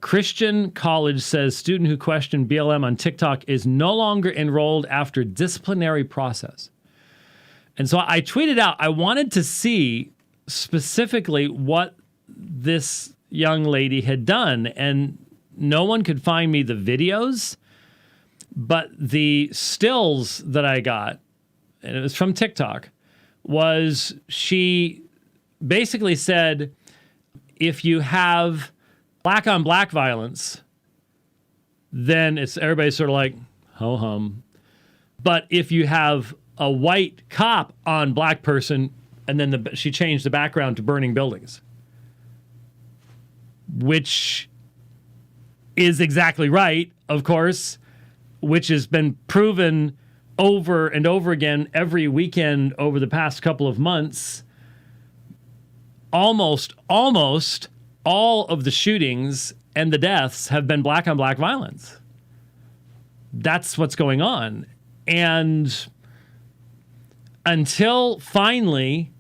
Christian college says student who questioned BLM on TikTok is no longer enrolled after disciplinary process. And so I tweeted out, I wanted to see specifically what this young lady had done, and no one could find me the videos, but the stills that I got, and it was from TikTok, was she basically said, if you have black on black violence, then it's everybody's sort of like, ho hum. But if you have a white cop on black person, and then she changed the background to burning buildings, which is exactly right, of course, which has been proven over and over again every weekend over the past couple of months. Almost all of the shootings and the deaths have been black on black violence. That's what's going on. And until finally,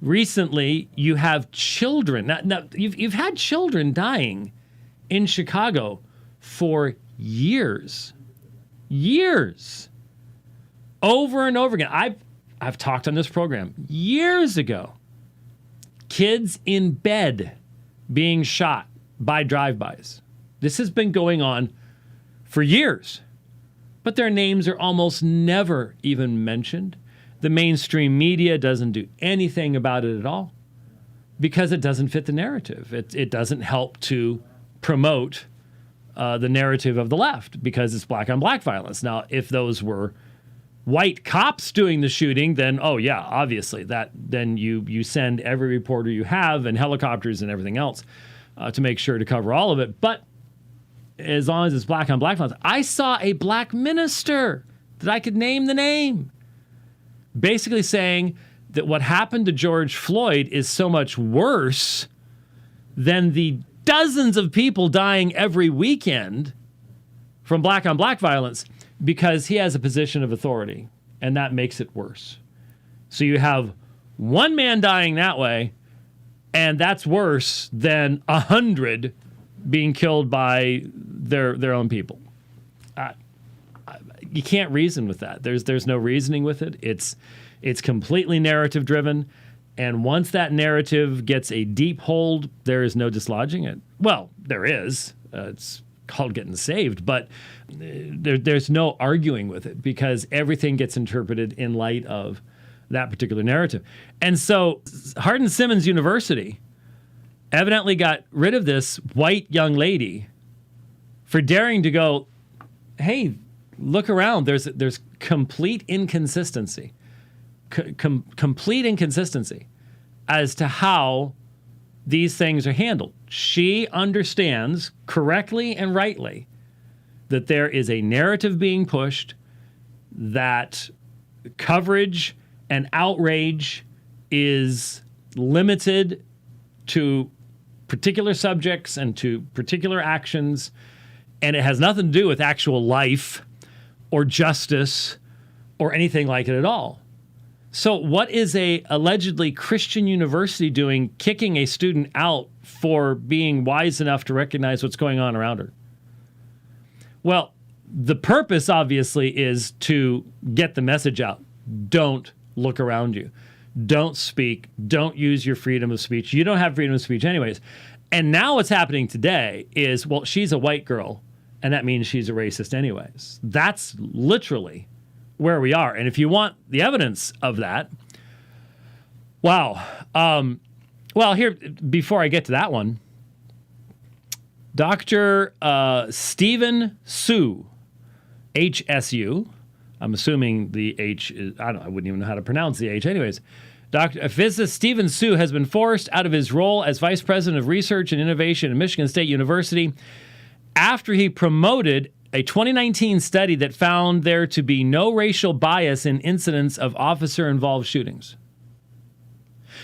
recently, you have children. Now you've had children dying in Chicago for years. Over and over again. I've talked on this program years ago. Kids in bed being shot by drive-bys. This has been going on for years, but their names are almost never even mentioned. The mainstream media doesn't do anything about it at all because it doesn't fit the narrative. It doesn't help to promote the narrative of the left because it's black on black violence. Now, if those were white cops doing the shooting, then, oh yeah, obviously then you send every reporter you have and helicopters and everything else to make sure to cover all of it. But as long as it's black on black violence, I saw a black minister that I could name the name basically saying that what happened to George Floyd is so much worse than the dozens of people dying every weekend from black on black violence, because he has a position of authority, and that makes it worse. So you have one man dying that way, and that's worse than 100 being killed by their own people. You can't reason with that. There's no reasoning with it. It's completely narrative driven, and once that narrative gets a deep hold, there is no dislodging it. Well, there is. It's called getting saved, but there's no arguing with it because everything gets interpreted in light of that particular narrative. And so Hardin-Simmons University evidently got rid of this white young lady for daring to go, hey, look around. There's complete inconsistency, complete inconsistency as to how these things are handled. She understands correctly and rightly that there is a narrative being pushed, that coverage and outrage is limited to particular subjects and to particular actions, and it has nothing to do with actual life or justice or anything like it at all. So what is a allegedly Christian university doing, kicking a student out for being wise enough to recognize what's going on around her? Well, the purpose obviously is to get the message out. Don't look around you. Don't speak. Don't use your freedom of speech. You don't have freedom of speech anyways. And now what's happening today is, well, she's a white girl, and that means she's a racist anyways. That's literally where we are. And if you want the evidence of that, wow. Well, here, before I get to that one, Dr. Stephen Su, HSU, I'm assuming the H is, I wouldn't even know how to pronounce the H anyways. Physicist Stephen Su has been forced out of his role as Vice President of Research and Innovation at Michigan State University after he promoted a 2019 study that found there to be no racial bias in incidents of officer-involved shootings.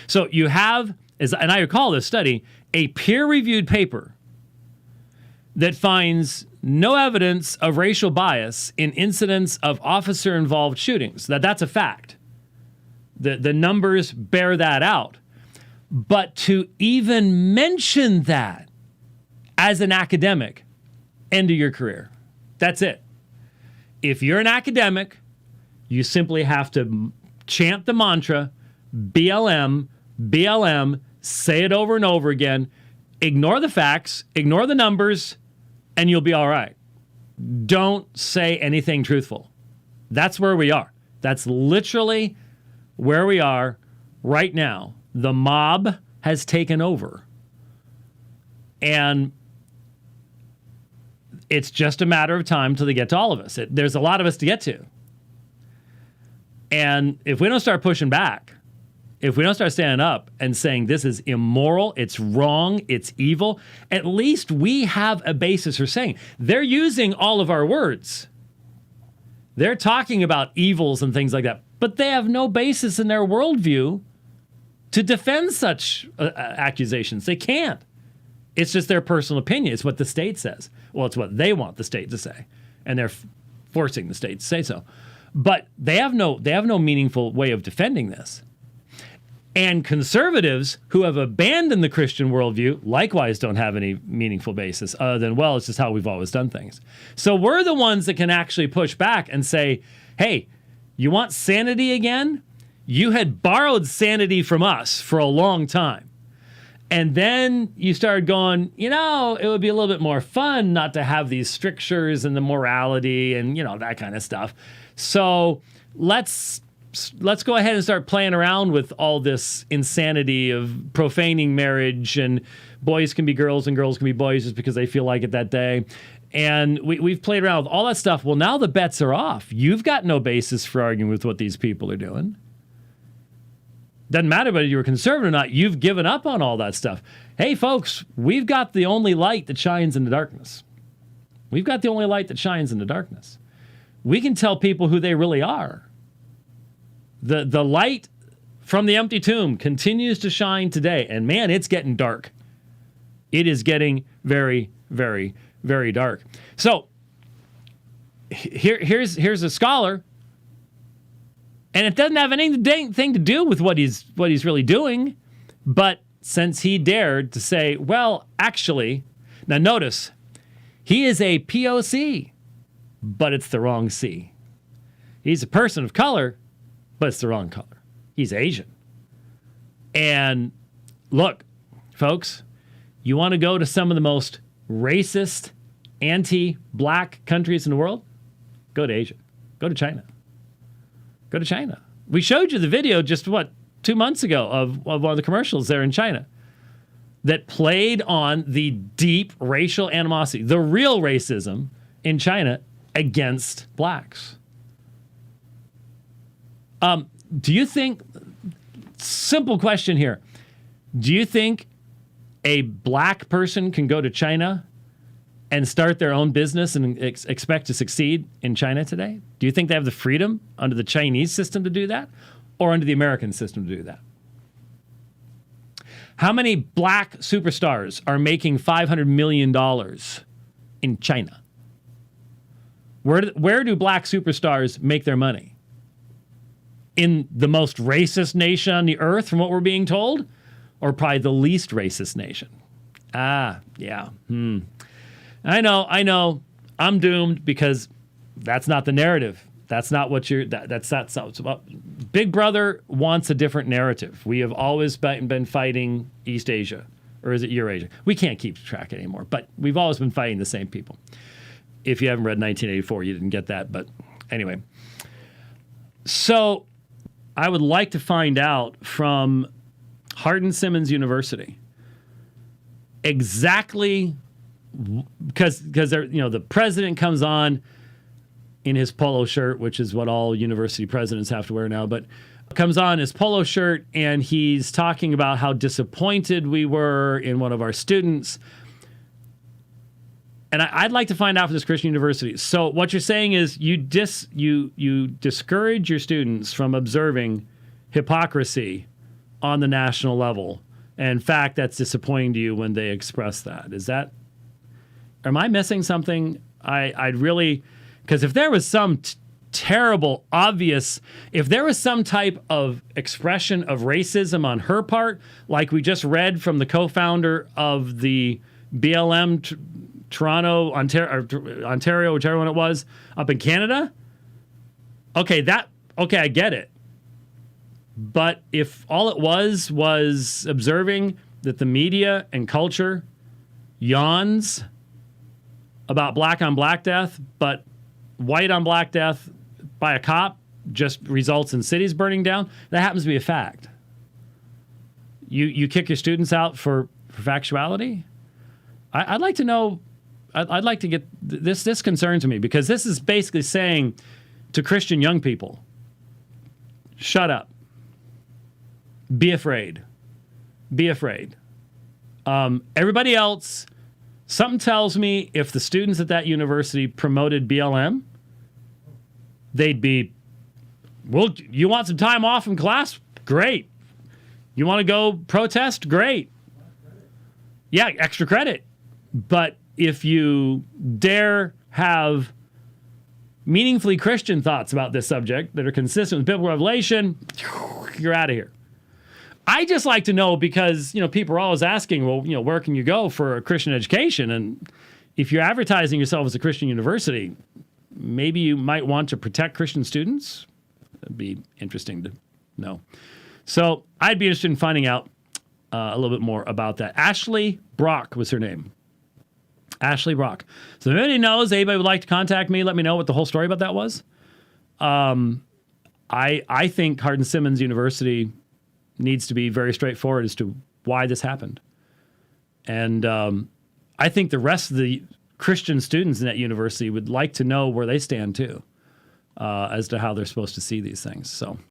So you have, and I recall this study, a peer-reviewed paper that finds no evidence of racial bias in incidents of officer-involved shootings. That's a fact. The numbers bear that out. But to even mention that as an academic, end of your career. That's it. If you're an academic, you simply have to chant the mantra, BLM, BLM, say it over and over again, ignore the facts, ignore the numbers, and you'll be all right. Don't say anything truthful. That's where we are. That's literally where we are right now. The mob has taken over. And it's just a matter of time till they get to all of us. There's a lot of us to get to. And if we don't start pushing back, if we don't start standing up and saying this is immoral, it's wrong, it's evil, at least we have a basis for saying. They're using all of our words. They're talking about evils and things like that, but they have no basis in their worldview to defend such accusations. They can't. It's just their personal opinion. It's what the state says. Well, it's what they want the state to say, and they're forcing the state to say so. But they have no meaningful way of defending this. And conservatives who have abandoned the Christian worldview likewise don't have any meaningful basis other than, well, it's just how we've always done things. So we're the ones that can actually push back and say, hey, you want sanity again? You had borrowed sanity from us for a long time. And then you started going, it would be a little bit more fun not to have these strictures and the morality and, that kind of stuff. So let's go ahead and start playing around with all this insanity of profaning marriage and boys can be girls and girls can be boys just because they feel like it that day. And we've played around with all that stuff. Well, now the bets are off. You've got no basis for arguing with what these people are doing. Doesn't matter whether you were conservative or not. You've given up on all that stuff. Hey, folks, we've got the only light that shines in the darkness. We've got the only light that shines in the darkness. We can tell people who they really are. The light from the empty tomb continues to shine today. And man, it's getting dark. It is getting very, very, very dark. So here's a scholar. And it doesn't have anything to do with what he's really doing. But since he dared to say, well, actually, now notice, he is a POC, but it's the wrong C. He's a person of color, but it's the wrong color. He's Asian. And look, folks, you want to go to some of the most racist, anti-black countries in the world? Go to Asia. Go to China. Go to China. We showed you the video just, 2 months ago of one of the commercials there in China that played on the deep racial animosity, the real racism in China against blacks. Do you think, simple question here, do you think a black person can go to China and start their own business and expect to succeed in China today? Do you think they have the freedom under the Chinese system to do that or under the American system to do that? How many black superstars are making $500 million in China? Where do black superstars make their money? In the most racist nation on the earth, from what we're being told, or probably the least racist nation? Yeah. I know. I'm doomed because that's not the narrative. That's not what that's Big Brother wants a different narrative. We have always been fighting East Asia, or is it Eurasia? We can't keep track anymore, but we've always been fighting the same people. If you haven't read 1984, you didn't get that, but anyway. So I would like to find out from Hardin-Simmons University exactly, because the president comes on in his polo shirt, which is what all university presidents have to wear now, but comes on his polo shirt and he's talking about how disappointed we were in one of our students. And I'd like to find out for this Christian university. So what you're saying is you discourage your students from observing hypocrisy on the national level. And in fact, that's disappointing to you when they express that. Am I missing something? I'd really, because if there was some terrible, obvious, if there was some type of expression of racism on her part, like we just read from the co-founder of the BLM, Toronto, Ontario, whichever one it was, up in Canada. Okay, I get it. But if all it was observing that the media and culture yawns about black on black death, but white on black death by a cop just results in cities burning down, that happens to be a fact. You kick your students out for factuality? I'd like to know, I'd like to get, this concerns me, because this is basically saying to Christian young people, shut up. Be afraid. Be afraid. Everybody else, something tells me if the students at that university promoted BLM, they'd be, well, you want some time off from class? Great. You want to go protest? Great. Yeah, extra credit. But if you dare have meaningfully Christian thoughts about this subject that are consistent with biblical revelation, you're out of here. I just like to know, because, people are always asking, well, where can you go for a Christian education? And if you're advertising yourself as a Christian university, maybe you might want to protect Christian students. That'd be interesting to know. So I'd be interested in finding out a little bit more about that. Ashley Brock was her name. Ashley Brock. So if anybody knows, anybody would like to contact me, let me know what the whole story about that was. I think Hardin-Simmons University needs to be very straightforward as to why this happened. And I think the rest of the Christian students in that university would like to know where they stand too, as to how they're supposed to see these things. So